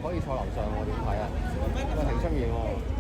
可以坐樓上喎，點睇啊？我挺中意喎。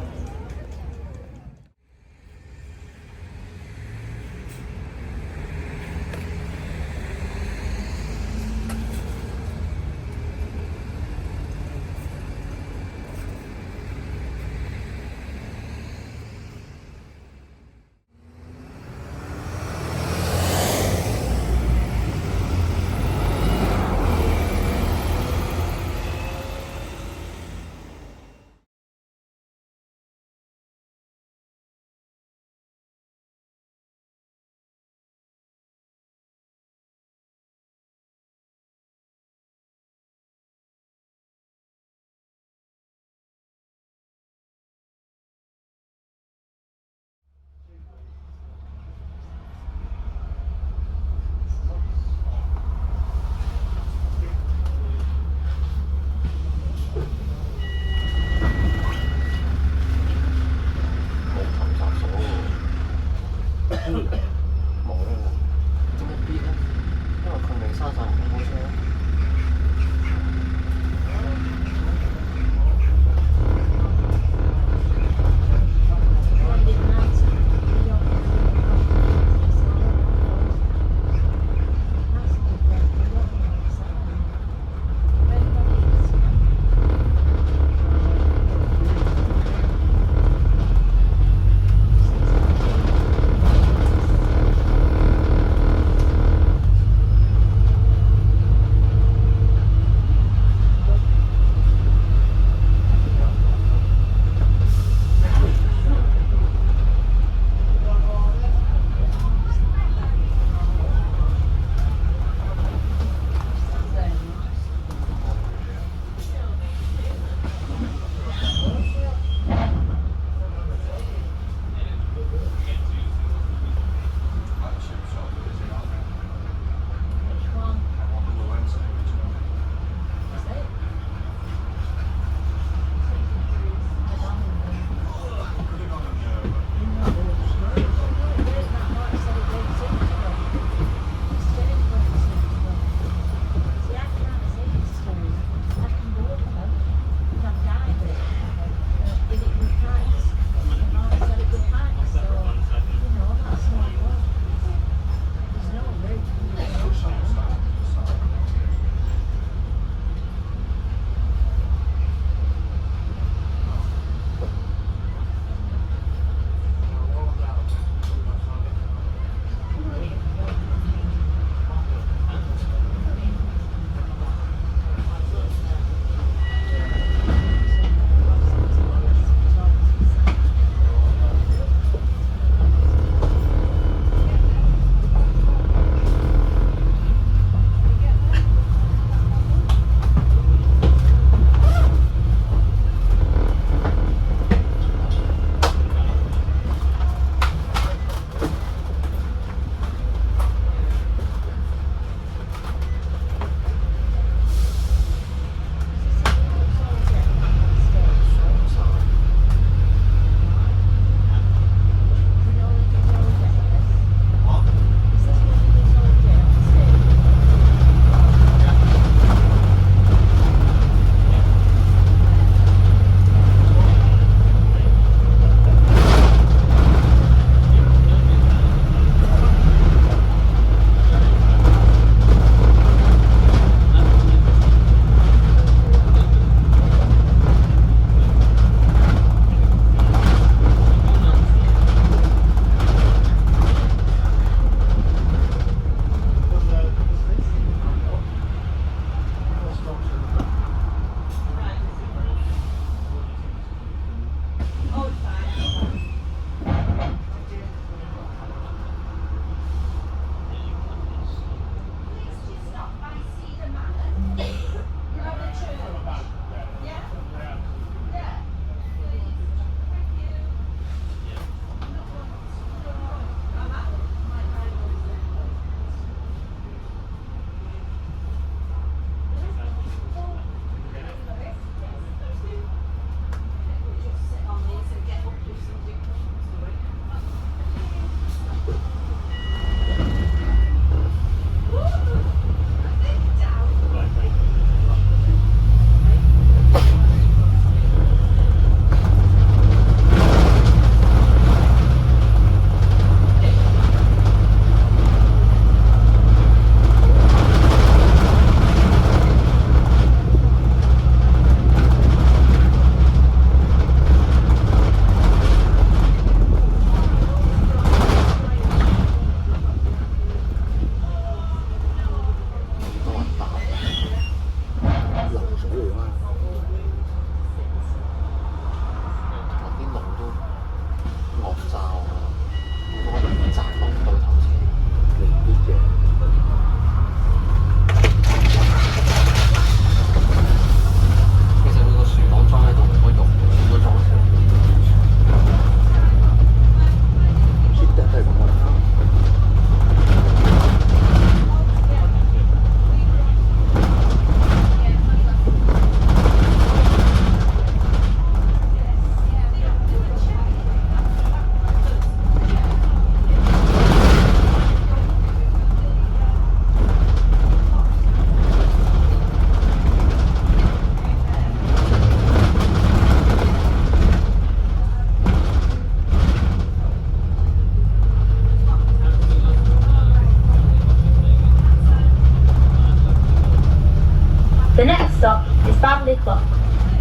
stop is badly clocked.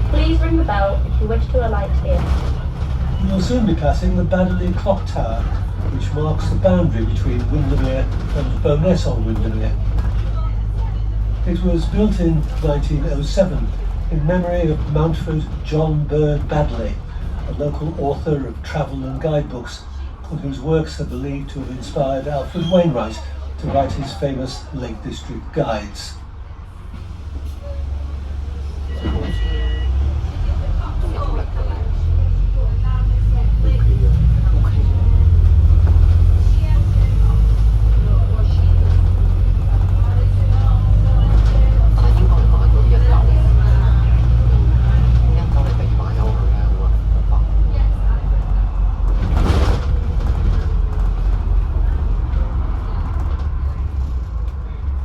Please ring the bell if you wish to alight here. You will soon be passing the Baddeley Clock Tower, which marks the boundary between Windermere and Bowness-On-Windermere. It was built in 1907 in memory of Mountford John Bird Baddeley, a local author of travel and guidebooks, and whose works are believed to have inspired Alfred Wainwright to write his famous Lake District guides.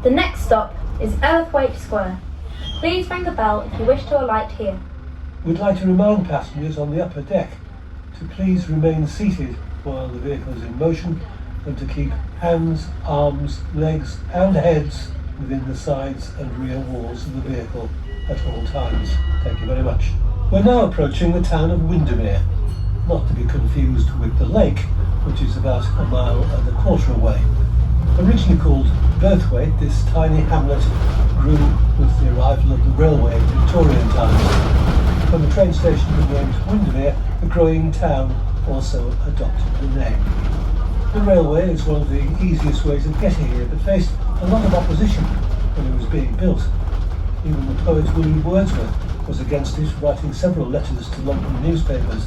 The next stop is Elthwaite Square. Please ring the bell if you wish to alight here. We'd like to remind passengers on the upper deck to please remain seated while the vehicle is in motion and to keep hands, arms, legs and heads within the sides and rear walls of the vehicle at all times. Thank you very much. We're now approaching the town of Windermere, not to be confused with the lake, which is about a mile and a quarter away. Originally called Birthwaite, this tiny hamlet grew with the arrival of the railway in Victorian times. When the train station was named Windermere, the growing town also adopted the name. The railway is one of the easiest ways of getting here, but faced a lot of opposition when it was being built. Even the poet William Wordsworth was against it, writing several letters to London newspapers.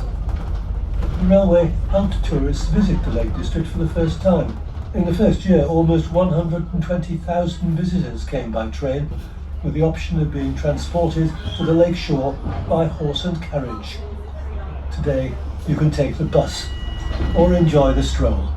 The railway helped tourists visit the Lake District for the first time. In the first year, almost 120,000 visitors came by train, with the option of being transported to the lake shore by horse and carriage. Today, you can take the bus or enjoy the stroll.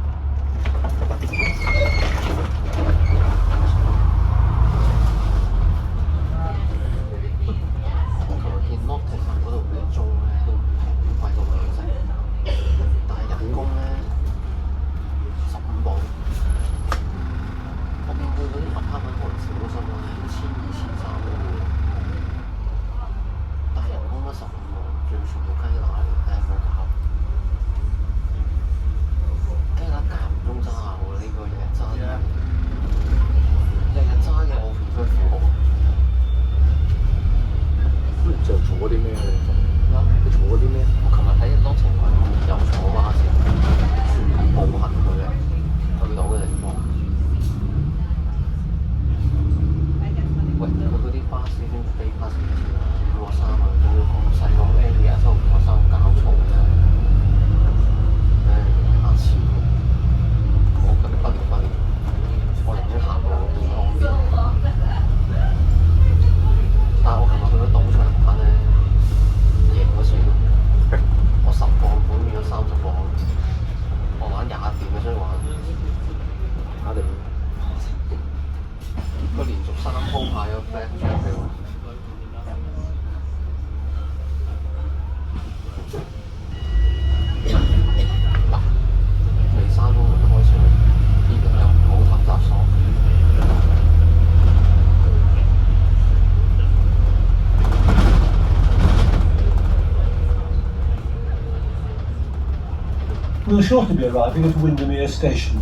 We'll shortly be arriving at Windermere Station.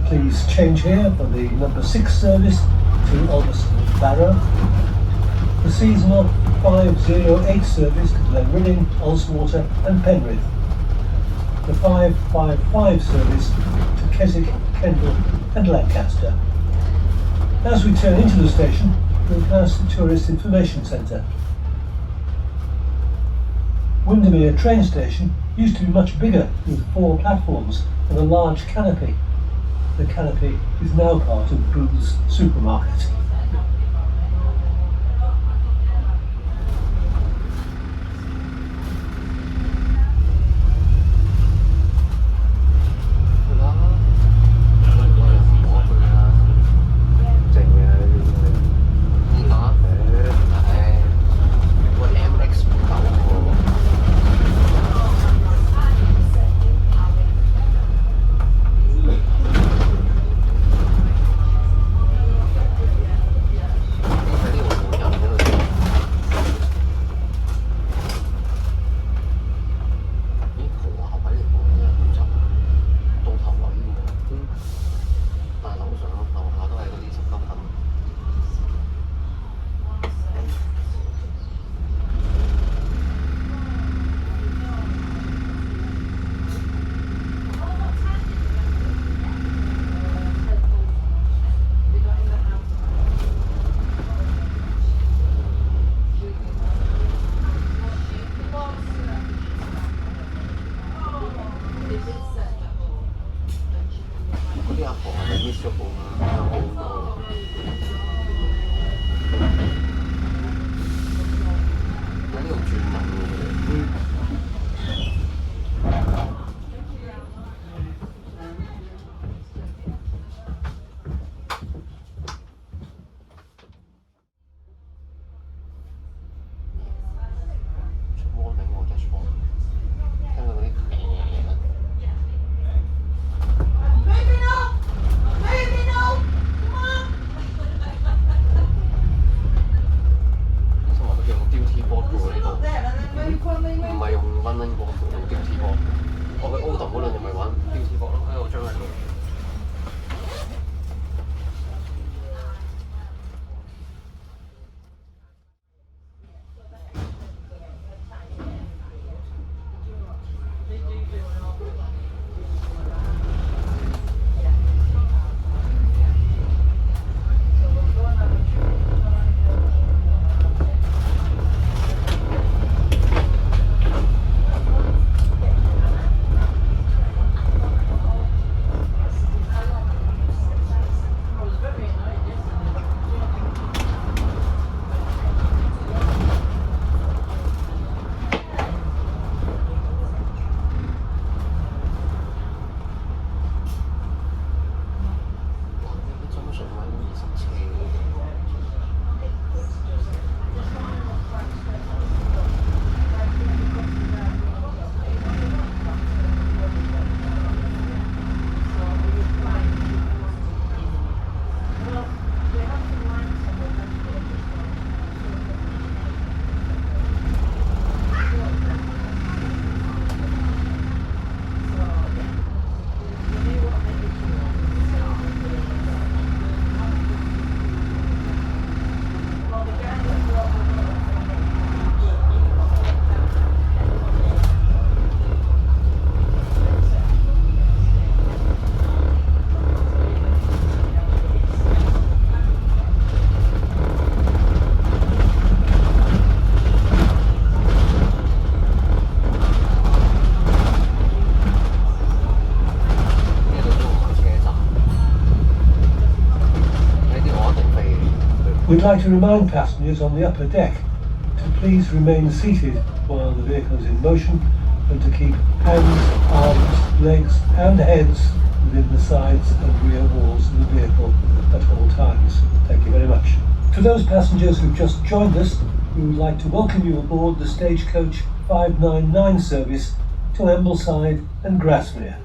Please change here for the number 6 service to Ulverston Barrow, the seasonal 508 service to Glenridding, Ullswater and Penrith, the 555 service to Keswick, Kendal and Lancaster. As we turn into the station, we'll pass the Tourist Information Centre. Windermere train station used to be much bigger, with 4 platforms and a large canopy. The canopy is now part of Booth's supermarket. 錯，聽到嗰啲同埋佢用 duty board 嘅喎呢度，唔係用 running board，用 duty board。我去 Autumn 嗰輪就咪玩 duty board 咯，喺度將佢。We'd like to remind passengers on the upper deck to please remain seated while the vehicle is in motion and to keep hands, arms, legs and heads within the sides and rear walls of the vehicle at all times. Thank you very much. To those passengers who've just joined us, we would like to welcome you aboard the Stagecoach 599 service to Ambleside and Grasmere.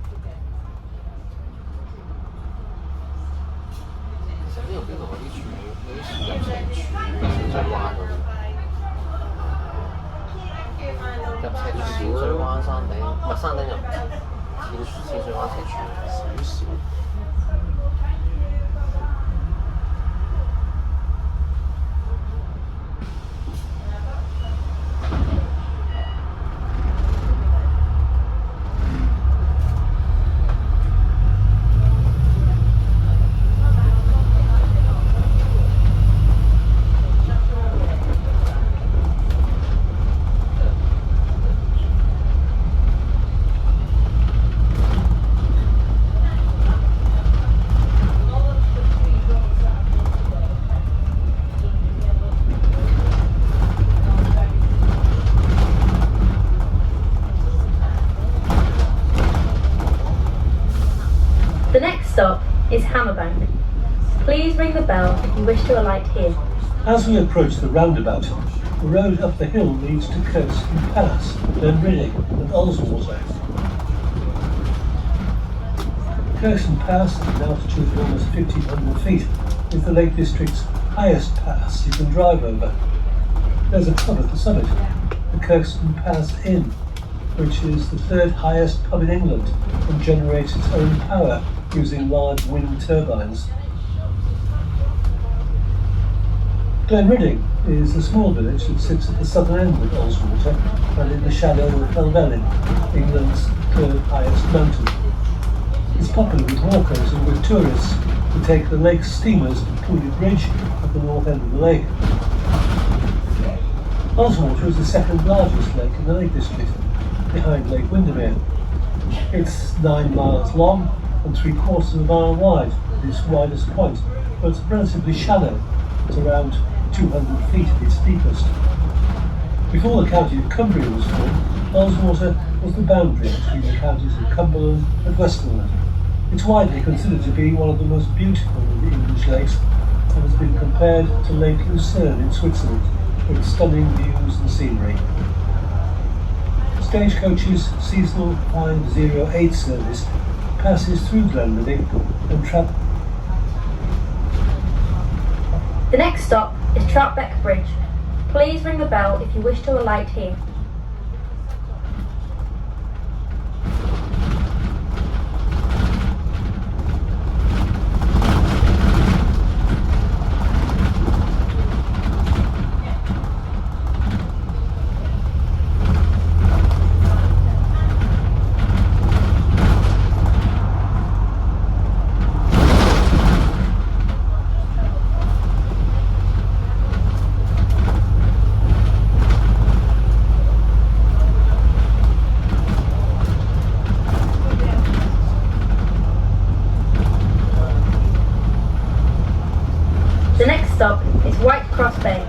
The next stop is Hammerbone. Please ring the bell if you wish to alight here. As we approach the roundabout, the road up the hill leads to Kirkstone Pass, Livery and Ullswater. Kirkstone Pass, at an altitude of almost 1,500 feet, is the Lake District's highest pass you can drive over. There's a pub at the summit, the Kirkstone Pass Inn, which is the third highest pub in England and generates its own power using large wind turbines. Glenridding is a small village that sits at the southern end of Ullswater and in the shadow of Helvellyn, England's third highest mountain. It's popular with walkers and with tourists who take the lake steamers to Cooley Bridge at the north end of the lake. Ullswater is the second largest lake in the Lake District, behind Lake Windermere. It's 9 miles long and 3/4 of a mile wide at its widest point, but it's relatively shallow. It's around 200 feet at its deepest. Before the county of Cumbria was formed, Ullswater was the boundary between the counties of Cumberland and Westmoreland. It's widely considered to be one of the most beautiful of the English lakes and has been compared to Lake Lucerne in Switzerland, with stunning views and scenery. Stagecoach's seasonal 508 service passes through Glenlady and The next stop is Troutbeck Bridge. Please ring the bell if you wish to alight here. The next stop is White Cross Bay.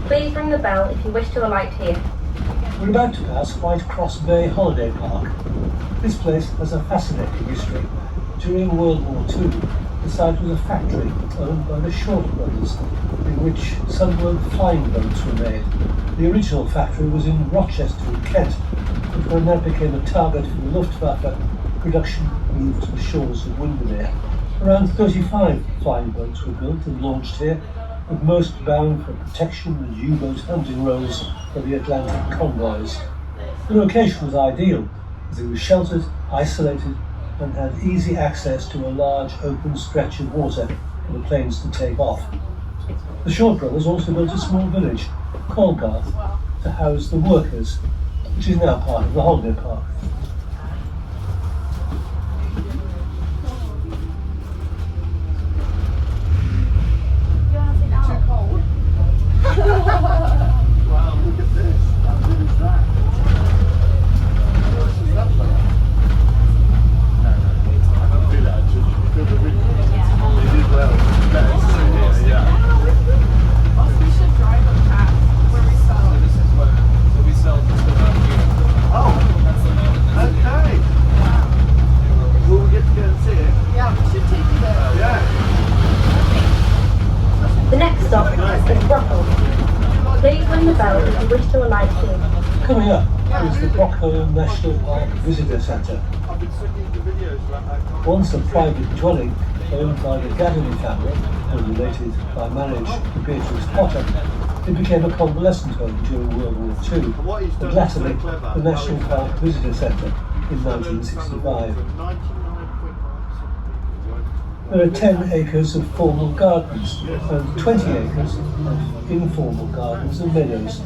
Please ring the bell if you wish to alight here. We're about to pass White Cross Bay Holiday Park. This place has a fascinating history. During World War II, the site was a factory owned by the Short brothers, in which Sunderland flying boats were made. The original factory was in Rochester in Kent, but when that became a target for the Luftwaffe, production moved to the shores of Windermere. Around 35 flying boats were built and launched here, with most bound for protection and U-boat hunting roles for the Atlantic convoys. The location was ideal, as it was sheltered, isolated, and had easy access to a large open stretch of water for the planes to take off. The Short brothers also built a small village, Colgarth, to house the workers, which is now part of the holiday park. Wow, look at this. How good is that? Is that like? No, I don't do that. Just feel the wind. They did well. Better to sit here, yeah. Also, we should drive up past where we sell. So this is where, so we sell just around here. Oh, that's the name. Okay. Will we get to go and see it? Yeah, we should take you there. Yeah. The next stop is Brockhole. Please ring the bell if you wish to alight here. Coming up is the Brockhole National Park Visitor Centre. I've been sending the videos about that. Once a private dwelling owned by the Gadamy family and related by marriage to Beatrix Potter, it became a convalescent home during World War II, and latterly the National Park Visitor Centre in 1965. There are 10 acres of formal gardens and 20 acres of informal gardens and meadows.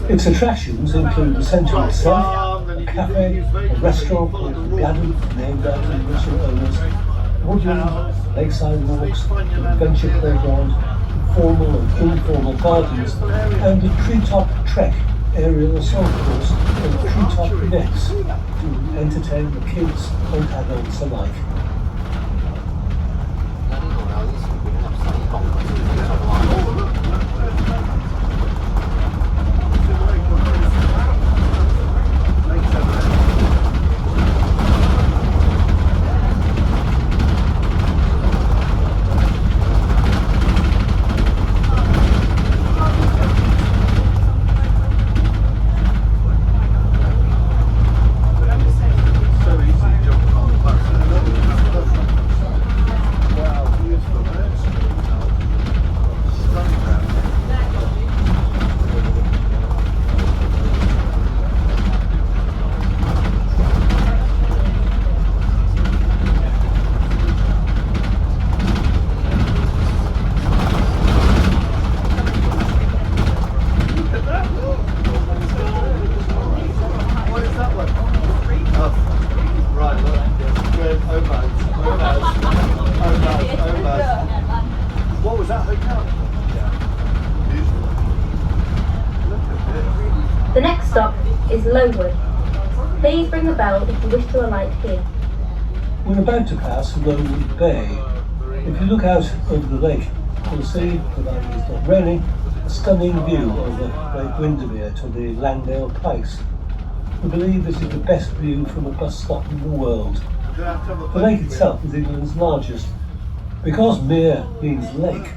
Its attractions include the centre itself, a cafe, a restaurant called the Gadam, named after the original owners, woodland, lakeside walks, an adventure playground, formal and informal gardens, and a treetop trek, aerial assault course, and treetop nets to entertain the kids and adults alike. What was that hotel? The next stop is Lowood. Please ring the bell if you wish to alight here. We're about to pass Lowood Bay. If you look out over the lake, you'll see, provided it's not raining, a stunning view over Lake Windermere to the Langdale Pikes. We believe this is the best view from a bus stop in the world. The lake itself is England's largest. Because mere means lake,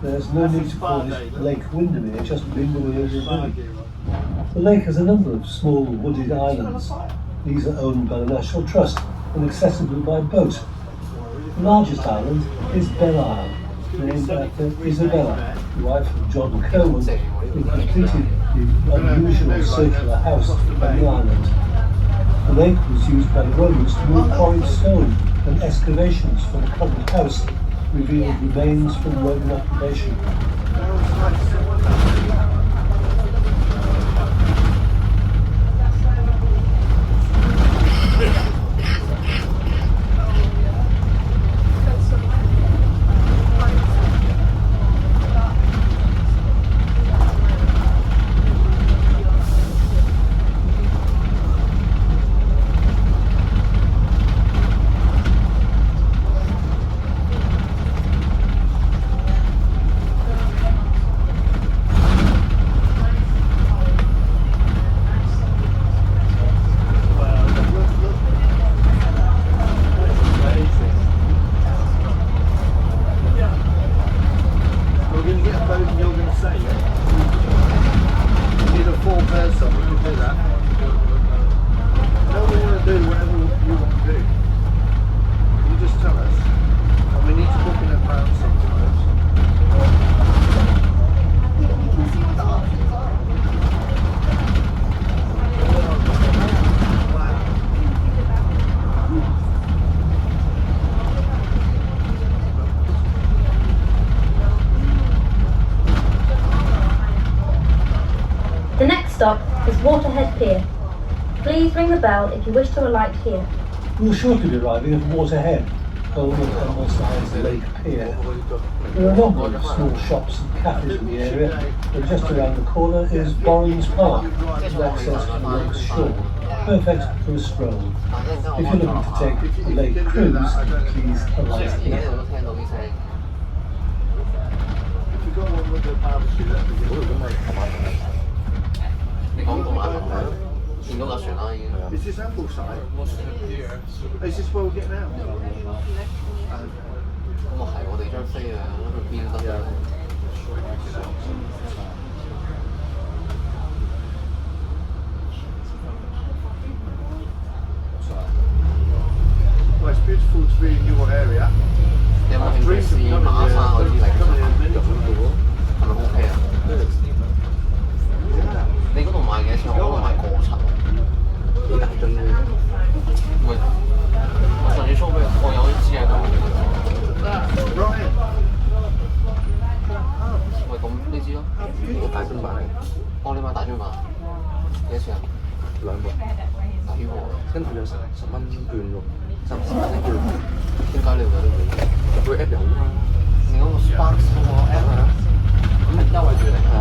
there's no need to call it Lake Windermere, just Windermere River. The lake has a number of small wooded islands. These are owned by the National Trust and accessible by boat. The largest island is Belle Isle, named after Isabella, the wife of John Cowan, who completed the unusual circular house on the island. The lake was used by the Romans to move quarried stone, and excavations for the current house revealed remains from Roman occupation. The next stop is Waterhead Pier. Please ring the bell if you wish to alight here. We'll shortly be arriving at Waterhead, home of Ambleside's Lake Pier. There are a number of small shops and cafes in the area, and just around the corner is Borrens Park, with access to the lake's shore, perfect for a stroll. If you're looking to take a lake cruise, please alight here. Is this Ambleside? Is this where we're getting out? 咁啊係，我哋張飛啊，去邊得㗎？ Well, it's beautiful to be in your area. 你有冇興趣試馬沙嗰啲嚟㗎？係咪 OK 啊？你嗰度買幾多錢？我嗰度買個七，幾大樽嘅？唔係，我上次 show 俾我有一支喺度。Ryan. 喂，咁呢支咯？我大樽版嚟。哦，你買大樽版？幾多錢啊？2個。抵喎。跟住有10蚊券喎，10蚊券。點解你會有呢個？佢 app 有啊嘛。你嗰個 Sparks 嗰個 app 啊？咁係優惠券嚟㗎。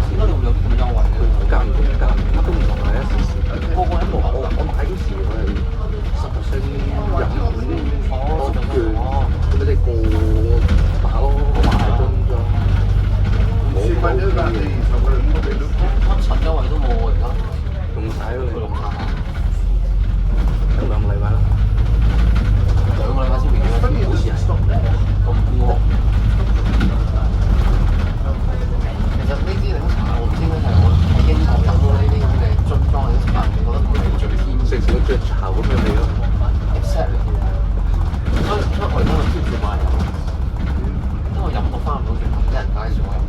點解你會有啲咁優惠嘅？間唔中，乜都唔同嘅一時時。個個一模我買嗰時我係10%飲品多券，咁你哋個打咯，我買樽咋。See, if I knew about these, I would have probably looked at 乜柒優惠都冇喎，而家用晒咯，佢用下。有2個禮拜啦，2個禮拜先變咗，好似係咁喎。其實呢支檸茶我唔知點解係我喺英國飲咗呢啲咁嘅樽裝嘅茶，我覺得佢係最天成成個雀巢咁嘅味咯。Exactly。所以我而家就 keep 住買飲，因為我飲到翻唔到轉頭，啲人介紹我飲。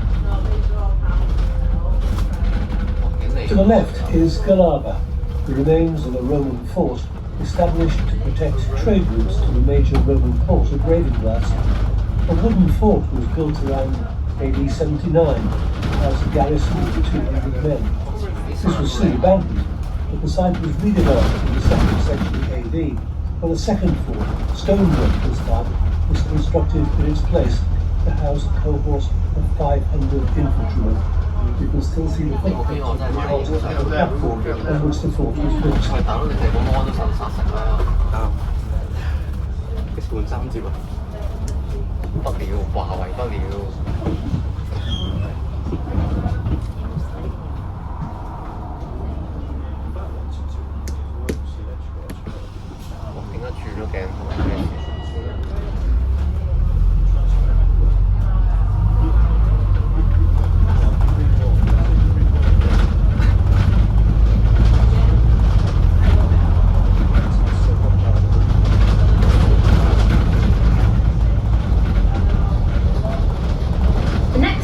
To the left is Galaba, the remains of a Roman fort established to protect trade routes to the major Roman port of Ravenglass. A wooden fort was built around AD 79 as a garrison of 200 men. This was soon abandoned, but the site was redeveloped in the 2nd century AD, when a second fort, stonework this time, was constructed in its place to house a cohort of 500 infantrymen. You can still see the footprints of the platform on which the fort was built. 大佬你哋咁安都受殺食啦，啱。幾時換3折啊？不了，華為不了。哇！點解轉咗鏡頭咩事？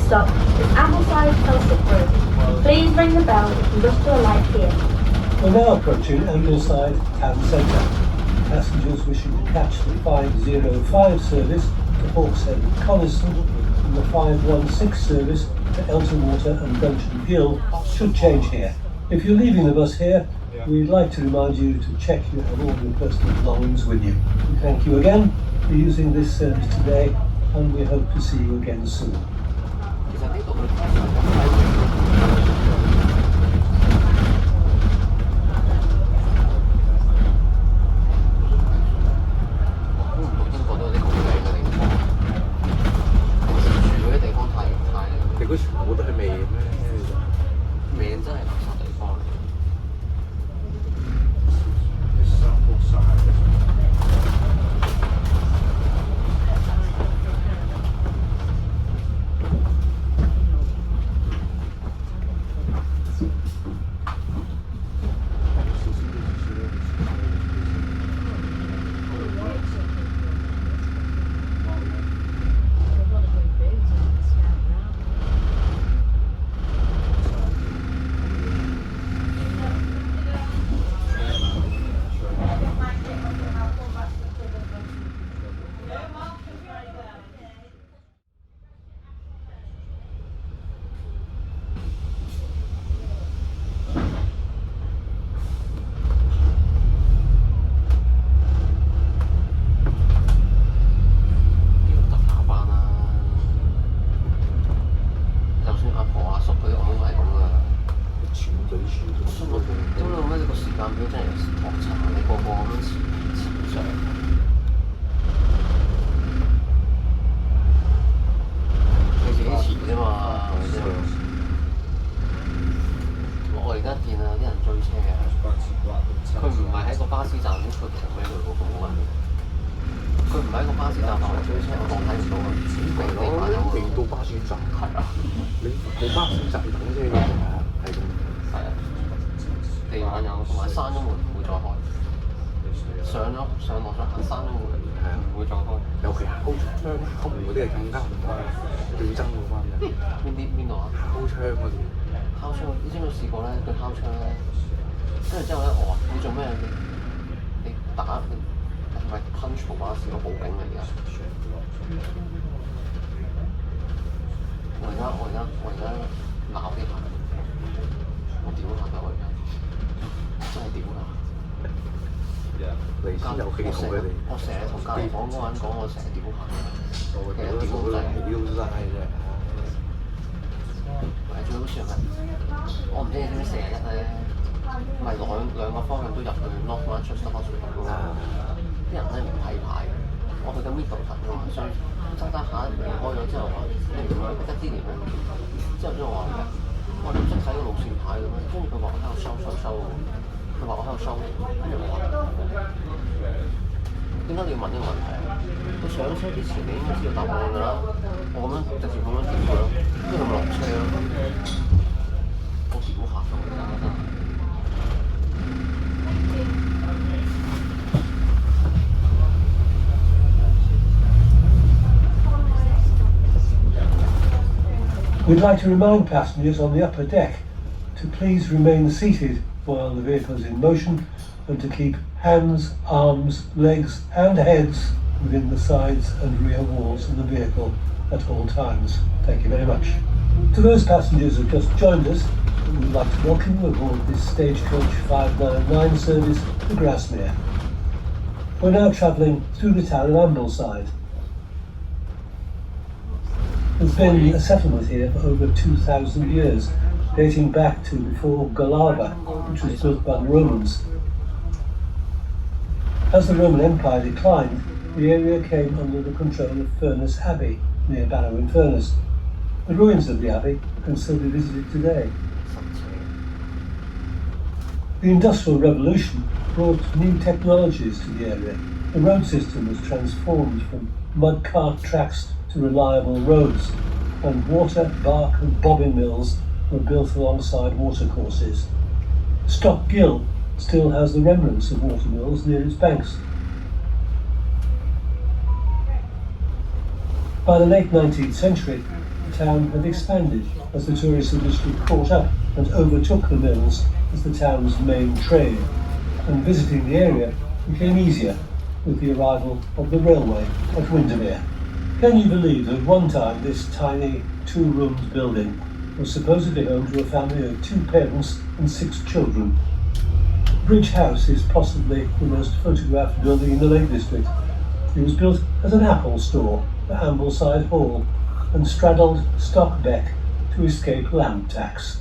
stop is Ambleside Celtic Road. Please ring the bell if you wish to alight here. We're now approaching Ambleside Town Centre. Passengers wishing to catch the 505 service to Hawkshead and Coniston and the 516 service to Elton Water and Dungeon Hill should change here. If you're leaving the bus here, we'd like to remind you to check you have all your personal belongings with you. We thank you again for using this service today, and we hope to see you again soon. 其實呢度佢估唔到英國都有啲咁靚嘅地方。平時住嗰啲地方太你嗰全部都係味咩？味真係垃圾地方嚟。點解你要問呢個問題啊？你上車之前你應該知道答案㗎啦。我咁樣直接咁樣屌佢咯，跟住咪落車咯。我屌客咁㗎真係。We'd like to remind passengers on the upper deck to please remain seated while the vehicle is in motion and to keep hands, arms, legs and heads within the sides and rear walls of the vehicle at all times. Thank you very much. To those passengers who have just joined us, we'd like to welcome you aboard this Stagecoach 599 service to Grasmere. We're now travelling through the town of Ambleside. There's been a settlement here for over 2,000 years, dating back to before Galava, which was built by the Romans. As the Roman Empire declined, the area came under the control of Furness Abbey, near Barrow-in-Furness. The ruins of the abbey can still be visited today. The Industrial Revolution brought new technologies to the area. The road system was transformed from mud cart tracks to reliable roads, and water, bark and bobbin mills were built alongside watercourses. Stock Gill still has the remnants of water mills near its banks. By the late 19th century, the town had expanded as the tourist industry caught up and overtook the mills as the town's main trade, and visiting the area became easier with the arrival of the railway at Windermere. Can you believe that one time this tiny two-roomed building was supposedly home to a family of 2 parents and 6 children? Bridge House is possibly the most photographed building in the Lake District. It was built as an Apple store for Ambleside Hall and straddled Stock Beck to escape land tax.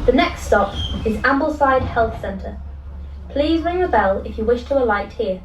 The next stop is Ambleside Health Centre. Please ring the bell if you wish to alight here.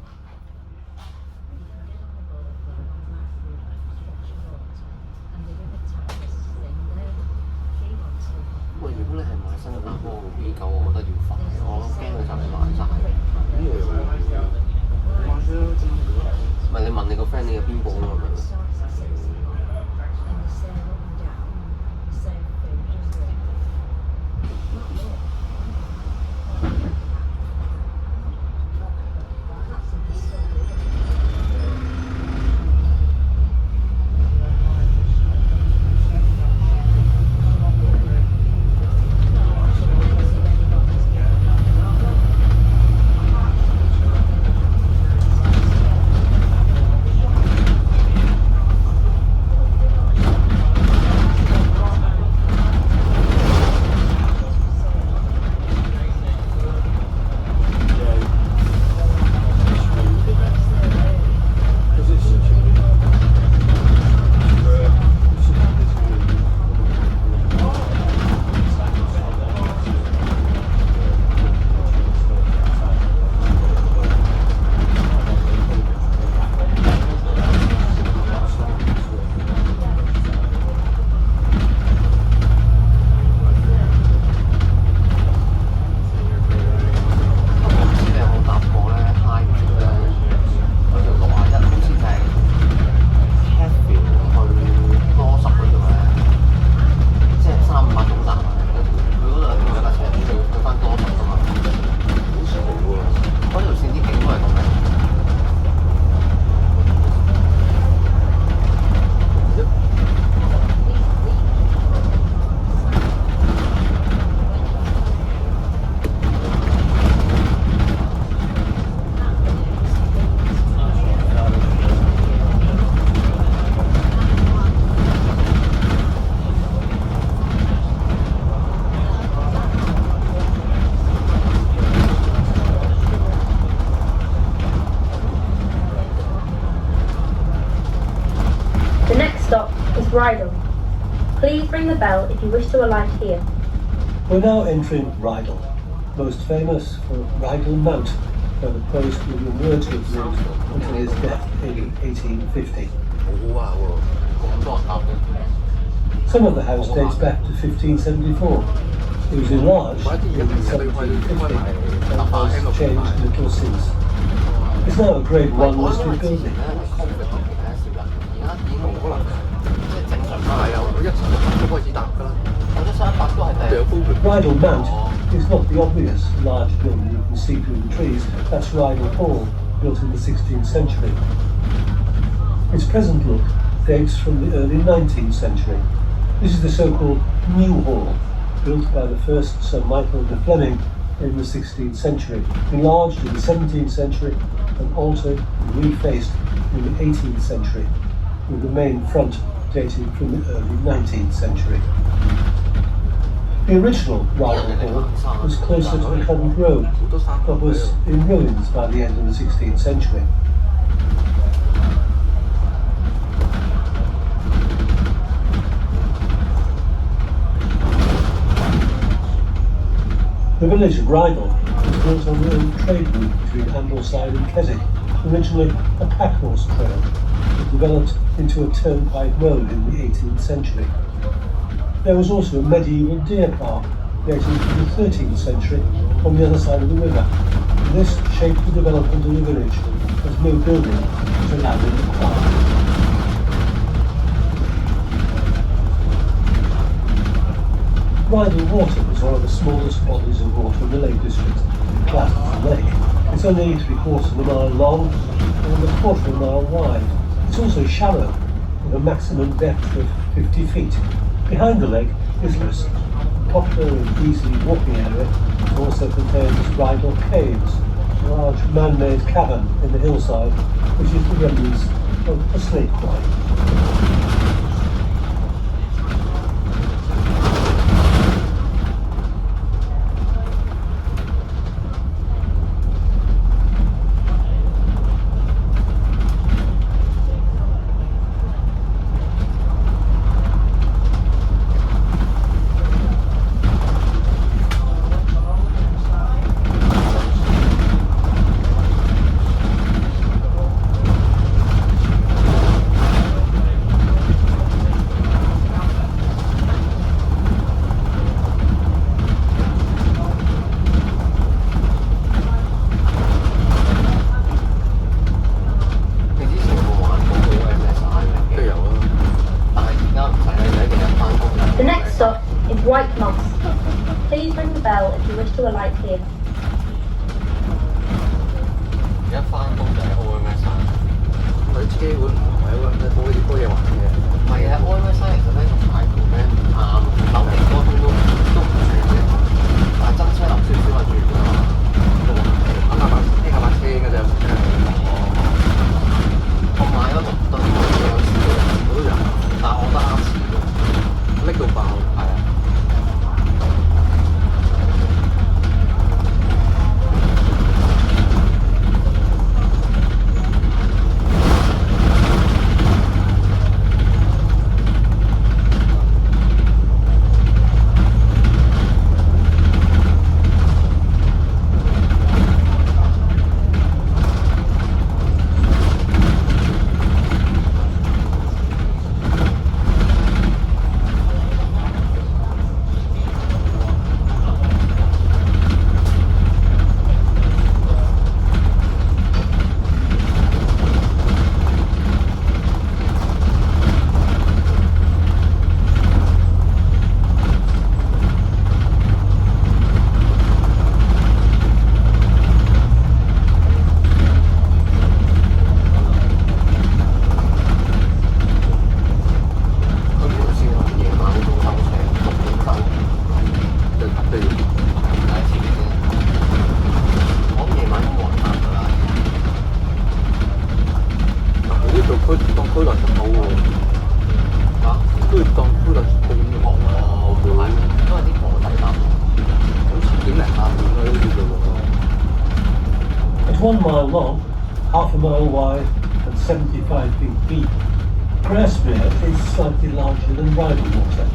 Rydal. Please ring the bell if you wish to alight here. We're now entering Rydal, most famous for Rydal Mount, where the poet William Wordsworth lived until his death in 1850. Some of the house dates back to 1574. It was enlarged in 1750 and has changed little since. It's now a Grade 1 listed building. Rydal Mount is not the obvious large building you can see through the trees. That's Rydal Hall, built in the 16th century. Its present look dates from the early 19th century. This is the so-called New Hall, built by the first Sir Michael de Fleming in the 16th century, enlarged in the 17th century and altered and refaced in the 18th century, with the main front dating from the early 19th century. The original Rydal Hall was closer to the current road, but was in ruins by the end of the 16th century. The village of Rydal was built on the old trade route between Ambleside and Keswick, originally a packhorse trail that developed into a turnpike road in the 18th century. There was also a medieval deer park dating from the 13th century on the other side of the river. This shaped the development of the village as no building was allowed in the park. Rydal Water is one of the smallest bodies of water in the Lake District, classed as a lake. It's only 3/4 of a mile long and 1/4 of a mile wide. It's also shallow, with a maximum depth of 50 feet. Behind the lake is Eclipse, a popular and easy walking area. It also contains Rydal Caves, a large man-made cavern in the hillside, which is the remnants of a snake quarry. Please ring the bell if you wish to alight here. 而家翻工就係 OpenTop，佢機會唔係喎，冇啲多嘢玩嘅。唔係啊，OpenTop其實咧同買盤咧唔啱，樓地嗰邊都唔住嘅，但係爭車樓少少係住㗎嘛。啱啱呢架車嘅啫，我買咗倫敦嗰啲有時都有，但係我覺得啱時喎，拎到爆係啊！ It's 1 mile long, half a mile wide and 75 feet deep. Grasmere is slightly larger than Rydal Water.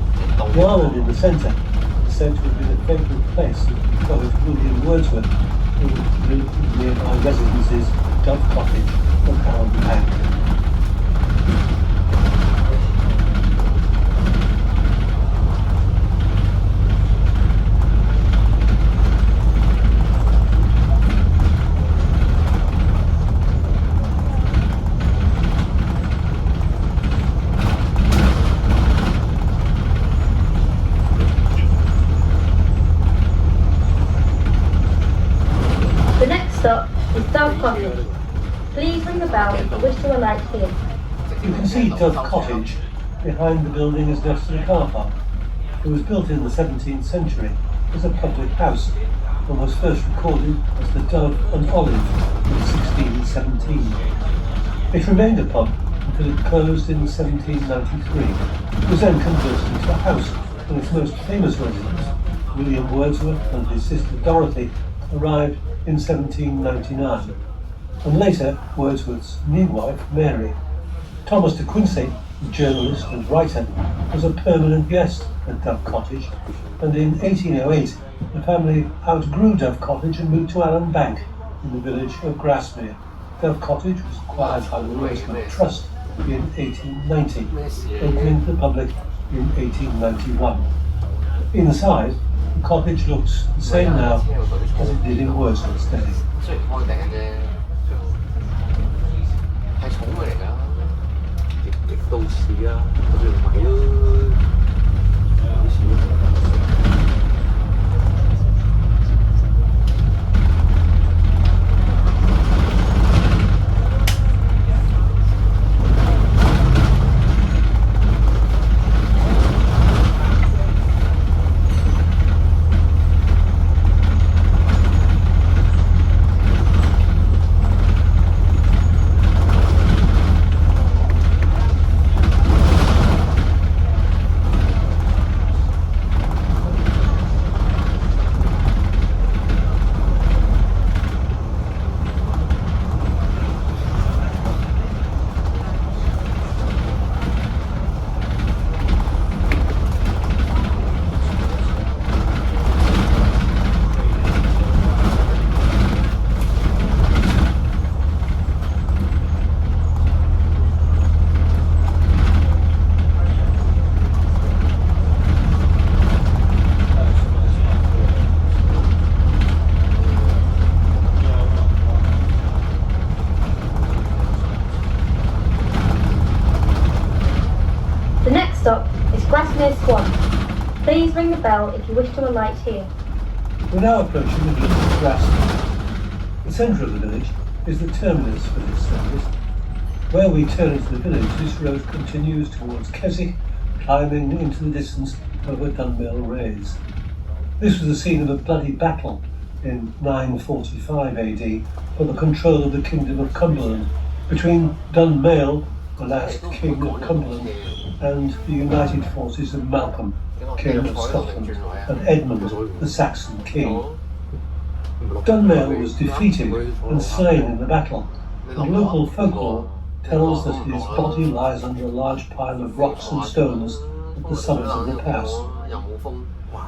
The island in the centre is said to have been a favourite place of poet William Wordsworth, who lived in nearby residences Dove Cottage and Howard Bank. The next stop is Dove Cottage. Please ring the bell if you wish to alight here. You can see Dove Cottage behind the building is next to the car park. It was built in the 17th century as a public house and was first recorded as the Dove and Olive in 1617. It remained a pub until it closed in 1793. It was then converted into a house, and its most famous residents, William Wordsworth and his sister Dorothy, arrived in 1799, and later Wordsworth's new wife, Mary. Thomas de Quincey, the journalist and writer, was a permanent guest at Dove Cottage, and in 1808 the family outgrew Dove Cottage and moved to Allen Bank in the village of Grasmere. Dove Cottage was acquired by the Rosemont Trust in 1890, opening to the public in 1891. Inside, the cottage looks the same now as it did in Wordsworth's day. 雖然開訂啫，係寵物嚟㗎，極都似啊，好似唔係咯，好似咯。Please ring the bell if you wish to alight here. We're now approaching the village of Grasmere. The centre of the village is the terminus for this service. Where we turn into the village, this road continues towards Keswick, climbing into the distance over Dunmail Raise. This was the scene of a bloody battle in 945 AD for the control of the Kingdom of Cumberland between Dunmail, the last king of Cumberland, and the united forces of Malcolm, King of Scotland, and Edmund, the Saxon king. Dunmail was defeated and slain in the battle, and local folklore tells that his body lies under a large pile of rocks and stones at the summit of the pass.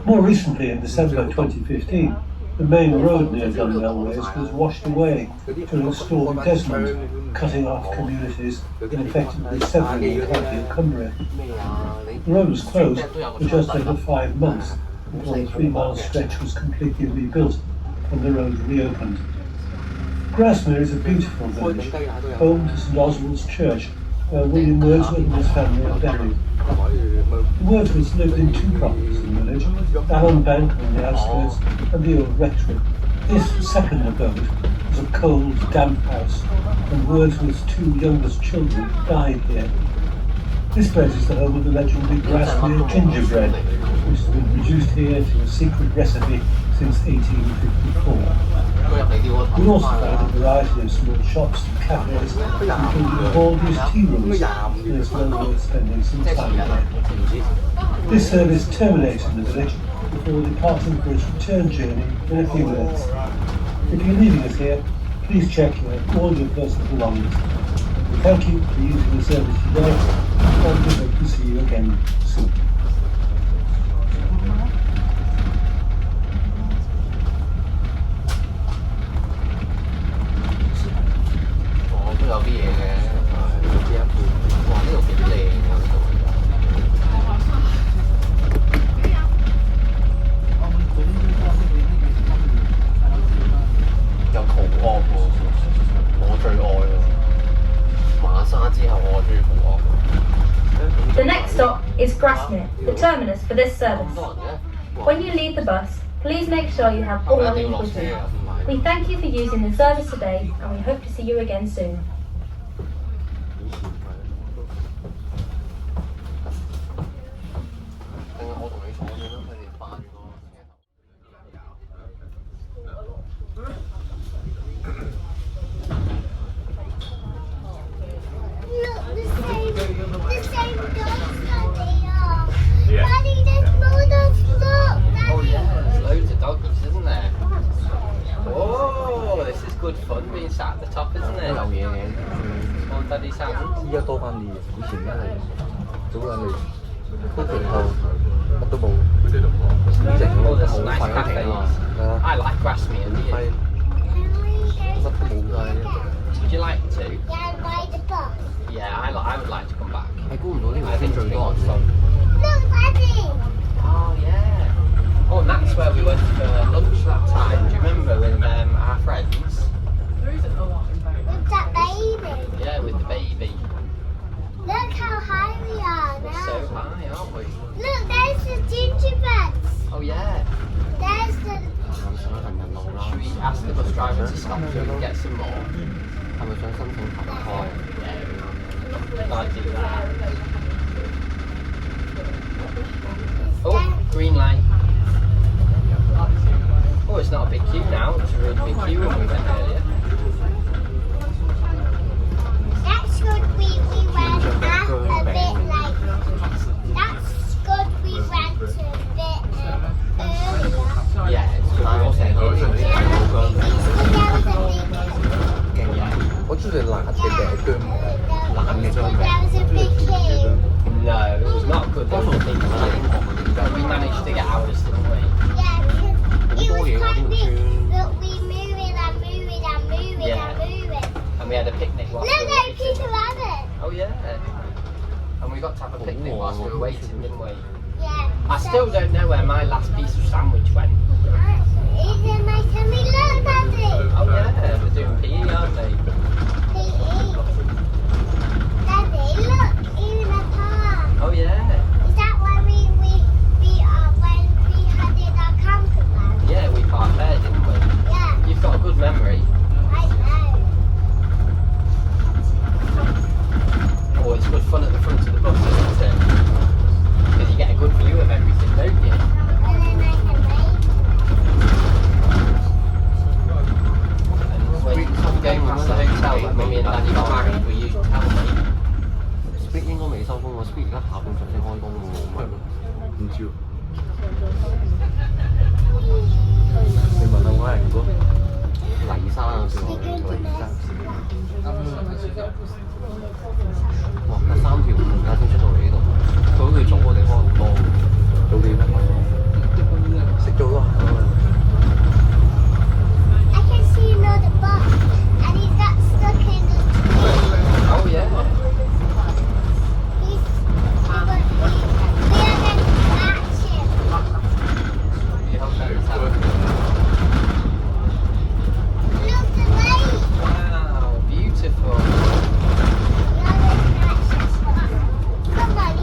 More recently, in December 2015, the main road near Dunmail Raise was washed away during Storm Desmond, cutting off communities and effectively severing the county of Cumbria. The road was closed for just over 5 months until the 3-mile stretch was completely rebuilt and the road reopened. Grasmere is a beautiful village, home to St Oswald's Church, where William Wordsworth and his family are buried. The Wordsworths lived in 2 properties in the village, Allen Bank on the outskirts and the old rectory. This second abode was a cold, damp house, and Wordsworth's 2 youngest children died here. This place is the home of the legendary Grasmere gingerbread, which has been produced here to a secret recipe since 1854. We also find a variety of small shops and cafes, including Baldy's tea rooms, and it's well worth spending some time there. This service terminates in the village before departing for its return journey in a few minutes. If you're leaving us here, please check all your personal belongings. Thank you for using the service today. and we hope to see you again soon. The next stop is Grasmere, the terminus for this service. When you leave the bus, please make sure you have all your leave with you. We thank you for using the service today and we hope to see you again soon. Yeah. Daddy, there's loads of stuff. Oh yeah, there's loads of doggies, isn't there? Oh, this is good fun being sat at the top, isn't it? 有嘢嘅， Come on, Daddy's hand. 依家多翻啲嘢，以前真係早兩年都停到乜都冇，佢哋度講。整整 Oh, 好 there's some nice 快咁停啊， cafes. I like Grasmere, do you? 係乜都冇晒。 Would you like to? Yeah, ride the bus. Yeah, I would like to come back. 係估唔到呢 I 個 think 最 it'd be 多 good 人 fun. Look, Daddy. Oh yeah. Oh, and that's where we went for lunch that time. Do you remember with our friends? There isn't a lot in Bowness. With that baby. Yeah, with the baby. Look how high we are We're now. so high, aren't we? Look, there's the gingerbreads. Oh yeah. There's the... 想行人路啦 Should，we ask the bus driver to stop so we can get some more? 係咪想申請行開？ Yeah, might do that. Oh, green light. Oh, it's not a big queue now. It was a really big queue when we went earlier. That's good we went at a bit like... That's good we went a bit earlier. Yeah, it's good. 但係我成日都見啲人好僵， There was a big... 勁嘅。我中意辣嘅嘅姜，辣嘅姜 There was a big queue. No, it was not good. It was a big queue. But we managed to get ours, didn't we? Yeah, because it Oh, was yeah, quite I big. didn't But we move it and move it and move it Yeah. and move it. And we had a picnic whilst Look, we were there waiting. Peter Rabbit. Oh yeah. And we got to have a picnic whilst we were waiting, didn't we? Yeah. I still don't know where my last piece of sandwich went. It's in my tummy. Look, Daddy. Oh yeah, they're doing PE, aren't they? They eat. Daddy, look, in the park. Oh yeah. Is that where we when we had in our camper van? Yeah, we parked there, didn't we? Yeah, You've got a good memory. I know. Oh, it's good fun at the front of the bus, isn't it? Because you get a good view of everything, don't you? And then I can wait. And when going past the hotel where Mummy and Daddy got married, we used to tell me. Speed 應該未收工喎，Speed 而家下半場先開工喎，唔知喎。你問下我係如果黎山啊，叫我黎山。哇！得3條而家先出到嚟呢度，佢好似早我哋開好多，早幾分鐘，識咗咯。 I can see another bus, and he got stuck in the tree. Oh yeah. We are going to catch him. You hope that's happening. Look, the lake. Wow, beautiful. We are going to catch this one. Come on,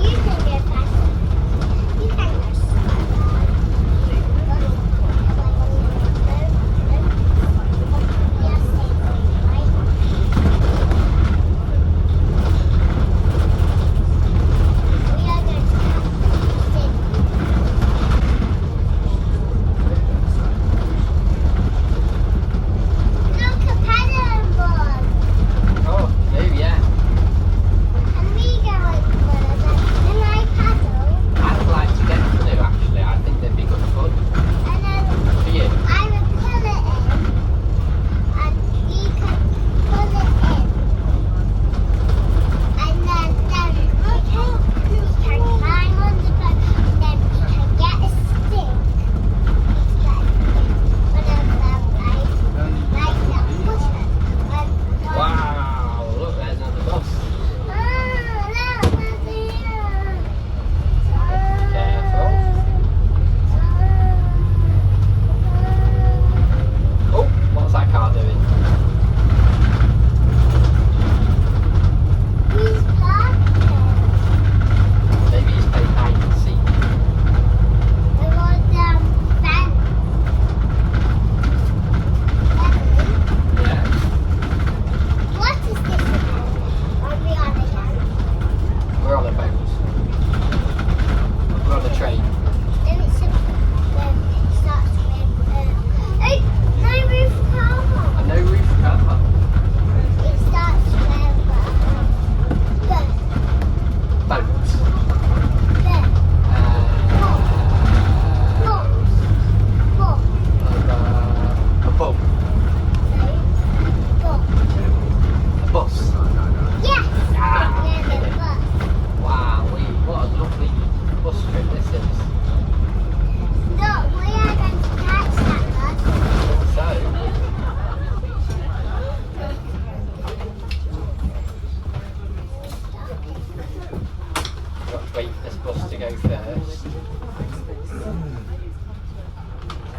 bus to go first.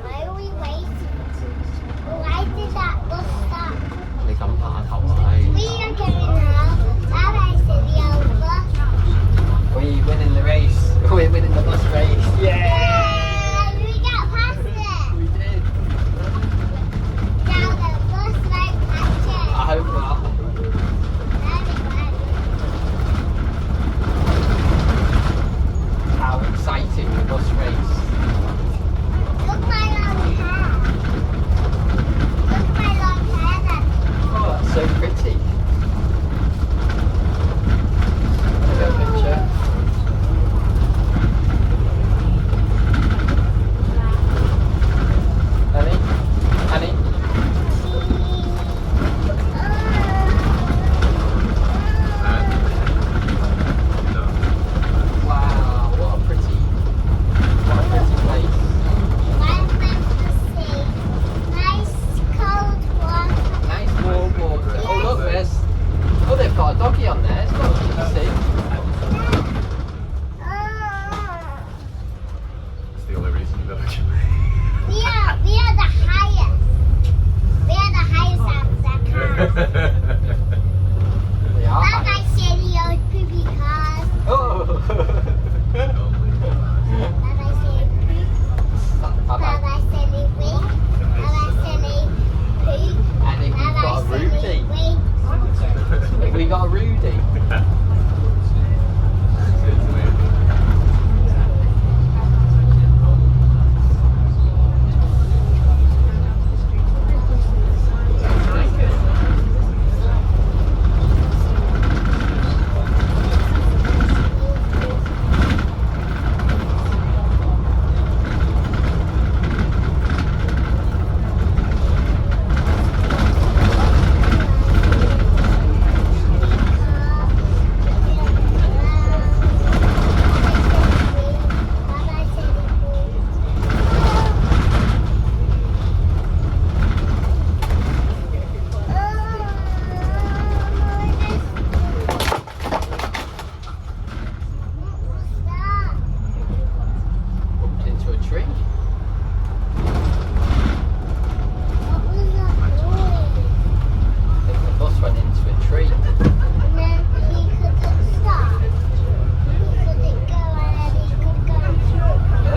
Why are we waiting? Why did that bus stop? 你咁怕頭啊！ We are going now. Bye-bye, City over. We're winning the race. We're winning the bus race. Yeah! Yay! We got past it. We did. Now the bus won't catch it. I hope not. How exciting the bus race. Look my long hair. Look my long hair then. Oh, that's so pretty. Look at a picture. Annie? Annie? Wow, what a pretty place. Welcome to sea. Nice cold water. Nice warm water. Oh look, they've got a doggy on there. It's not what you can see. It's the only reason you've ever come. We are the highest. We are the highest out of the cars. They are. Bye-bye, City old poopy cars. Oh! Bye-bye, City poop. Bye-bye. Bye-bye, City wee. Bye-bye, City poop. And if we've got a Bye-bye, Rudy. City wee. If we got a Rudy. Bumped into a tree. I think the bus went into a tree. And then he couldn't stop. He couldn't go and then he could go through. No.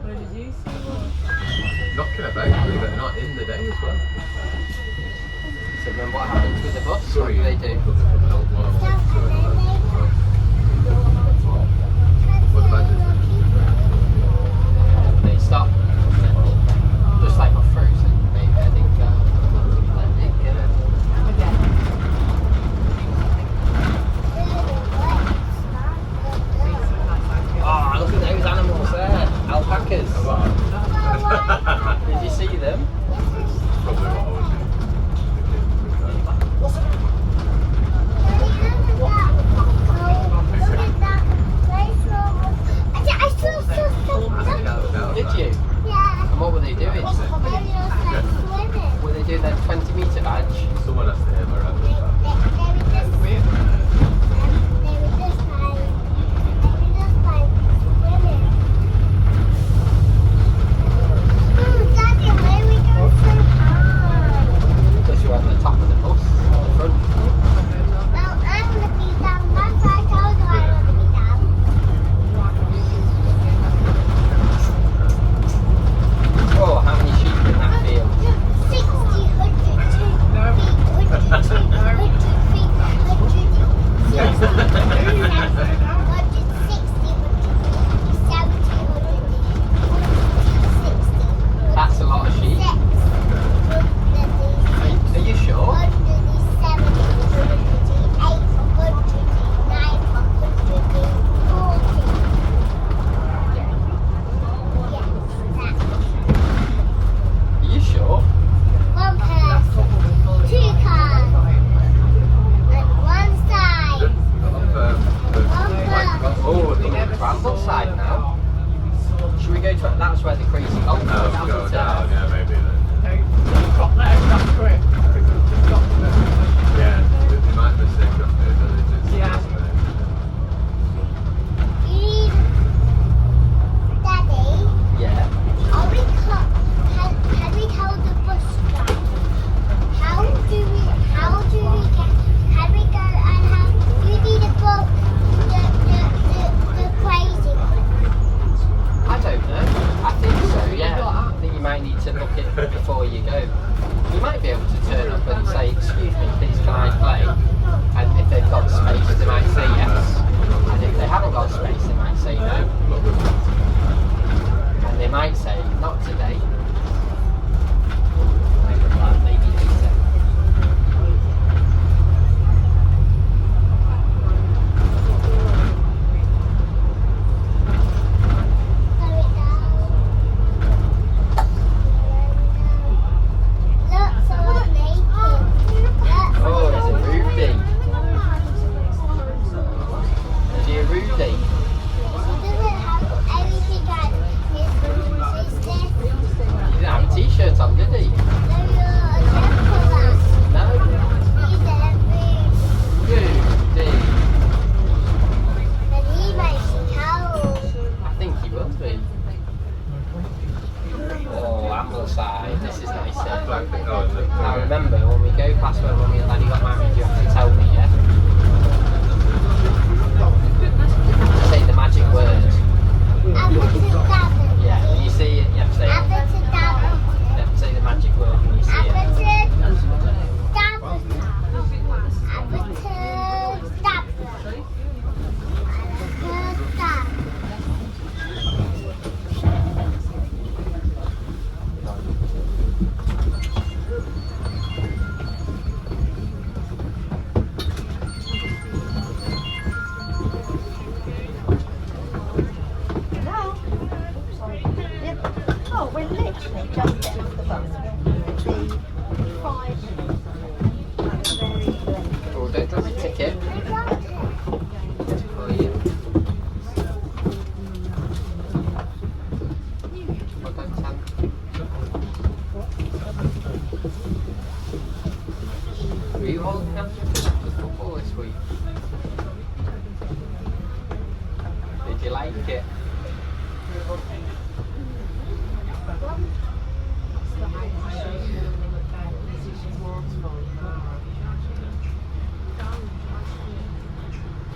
Where did you see one? Knocking about, believe it or not, in the day as well. So then what happens with the bus? What do they do? What about this? They stop. Just like my Frozen, maybe. I think let it go. Oh, look at those animals there. Alpacas. Did you see them? Probably what I would do. I saw something. Did you? Yeah. And what were they doing? They were swimming. Were they doing their 20-metre badge? Someone has to hit my around They were just swimming. Daddy, why are we going so high? Because you're on the top of the bus, at the front. Well, I'm going to be down. That's why I told you I want to be down. Oh, how many sheep in that field? 60, 100 feet, 100 feet, 100. That's a lot of sheep. Are you sure? Are you sure? One person, 2 cars, and one side. Of One go to that was where the crazy golf was. Oh, go down, yeah, maybe then. You've got there, that's quick. Because we've got there. Yeah, they might mistake Grasmere, but it's Yeah. Grasmere. Daddy, Yeah. are we can we tell the bus driver? How do we get, can we go and have, do you need a book, the crazy one? I don't know. I think so, yeah. I think you might need to book it before you go. You might be able to turn up and say, excuse me, please can I play? And if they've got space, they might say yes. And if they haven't got space, they might say no. And they might say, not today. Maybe later. Look, someone's naked. Oh, there's a Rudy. Is he a Rudy? She doesn't have anything on his sister. He didn't have a t-shirt on, did he? No, you're a temple. No. He's a Rudy. and he makes me cold. I think he will be. Oh, Ambleside. This is nice. Now remember, when we go past where Mummy and Daddy got married, you have to tell me, yeah? Say the magic word. Abracadabra. Yeah, when you see it, you have to say it. Abracadabra. You have to say the magic word when you see it. Abracadabra. Oh, we're literally just getting off the bus. 5 minutes. That's very late. Oh, don't drop your ticket. Oh, yeah. Well done, Sam. Were you holding hands with football this week? Did you like it?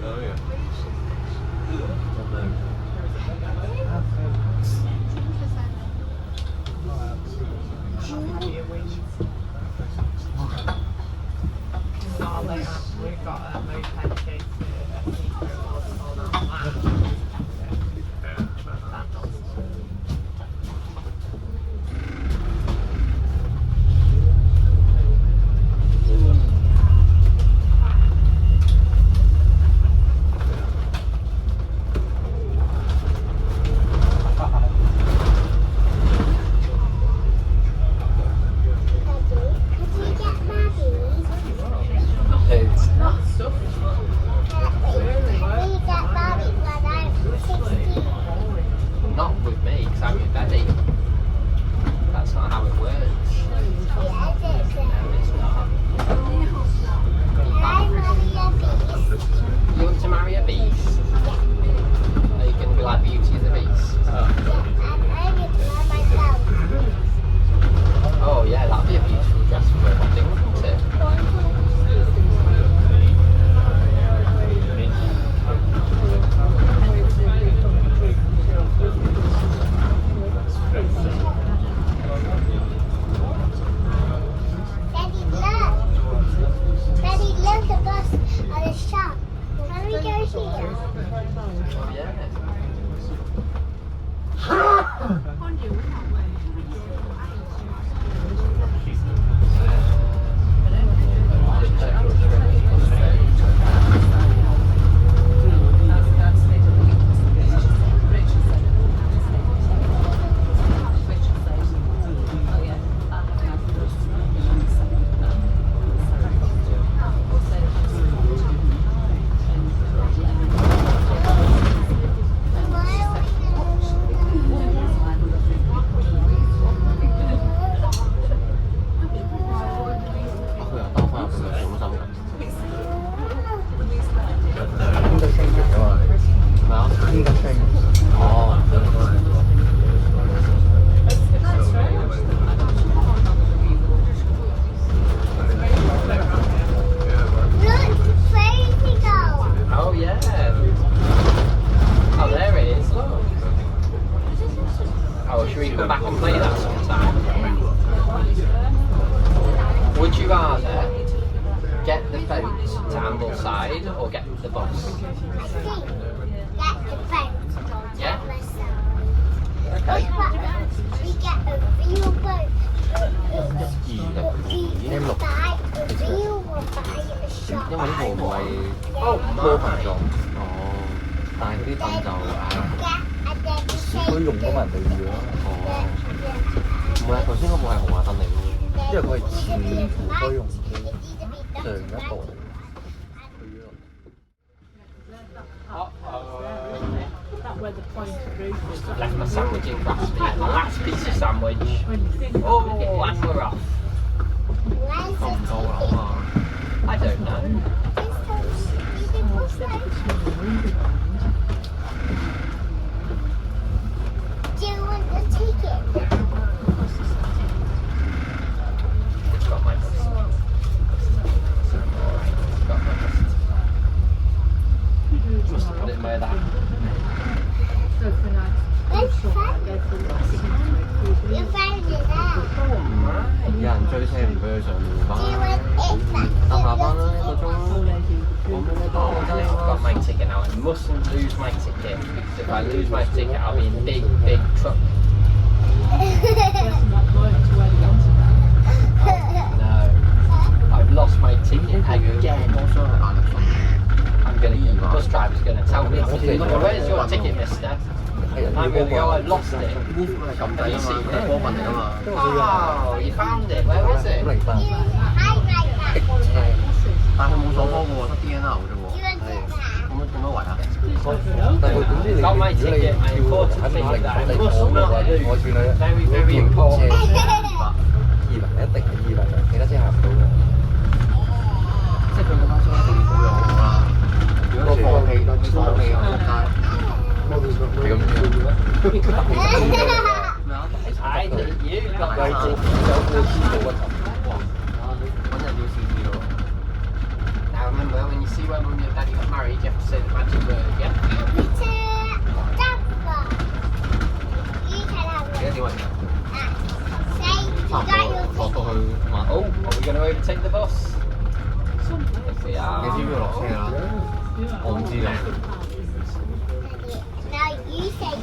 Oh, yeah. Oh, we've got those pancakes. 多份咗。哦，但係嗰啲凳就佢用咗人哋嘅咯。哦，唔係，頭先嗰部係豪華凳嚟嘅，因為佢係前扶推用嘅上一代。Left my sandwich in Grasmere. My last piece of sandwich. Oh, and we're off. I don't know. Do you want the ticket? It's got my bus. Got my bus. Must have put it by that. Let's find it. You found it now. 有人追車唔俾佢上面翻， Do you want it back? 搭下班啦1個鐘。I've got my ticket now. I mustn't lose my ticket because if I lose my ticket, I'll be in big, big trouble. No, I've lost my ticket again. I'm gonna. The bus driver's gonna tell me. Where's your ticket, mister? I'm gonna go. I lost it. Have you seen it? Oh, you found it. Where is it? 但係冇鎖波嘅喎，得 DNR 啫喎。咁樣點樣圍啊？但係總之你 Got my ticket. My important ticket that I must not lose. 我算你 Very, very important. 200一定係200，其他車行唔到嘅。即係佢嗰班車一定要保養好啦。如果放棄，我仆街。係咁樣。I think you got 有 my 個 ticket. 有個知道嘅頭。揾人要試試咯。Now remember, when you see when mum and daddy got married, you have to say the magic word, yeah? 幾多點嚟㗎？差唔多落到去晚。Oh, are we going to overtake the bus? If we 你 are. 知唔知落車啦？我唔知㗎。 Now you say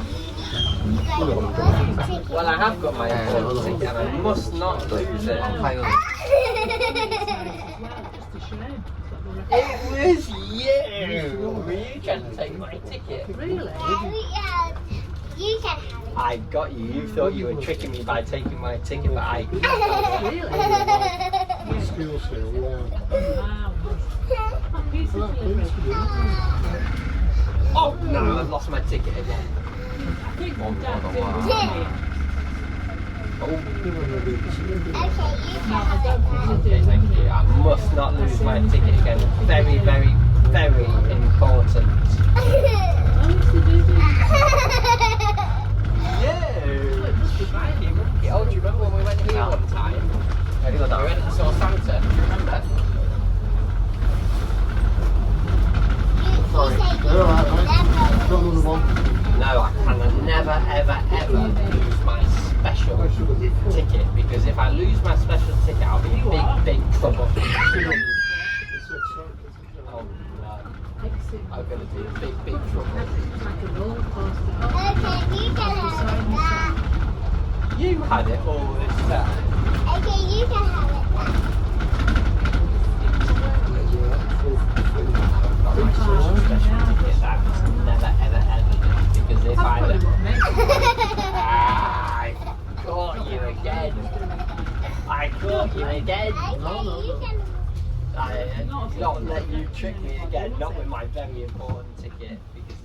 you got your first ticket. Well, I have got my important ticket and I must not lose it. 係㗎。 It was you! You can take my ticket. You can have I got you. You thought you were tricking me by taking my ticket, but I... School still, yeah. Oh no, I've lost my ticket again. 我唔攞到啊！ Oh, Okay, you can have it. okay, thank you. I must not lose my ticket again. Very, very, very important. Yeah. Oh, do you remember when we went here one time? We went and saw Santa. Do you remember? You say you never. No, I can never, ever, ever lose my special ticket because if I lose my special ticket, I'll be in big, big trouble. Oh no, I'm gonna be in big, big trouble. Okay, you can have that. You had it all this time. Okay, you can have it back. My special ticket that's never, ever, ever because if I caught you again. I caught you again. Okay, you can. I not let you trick me again, not with my very important ticket, because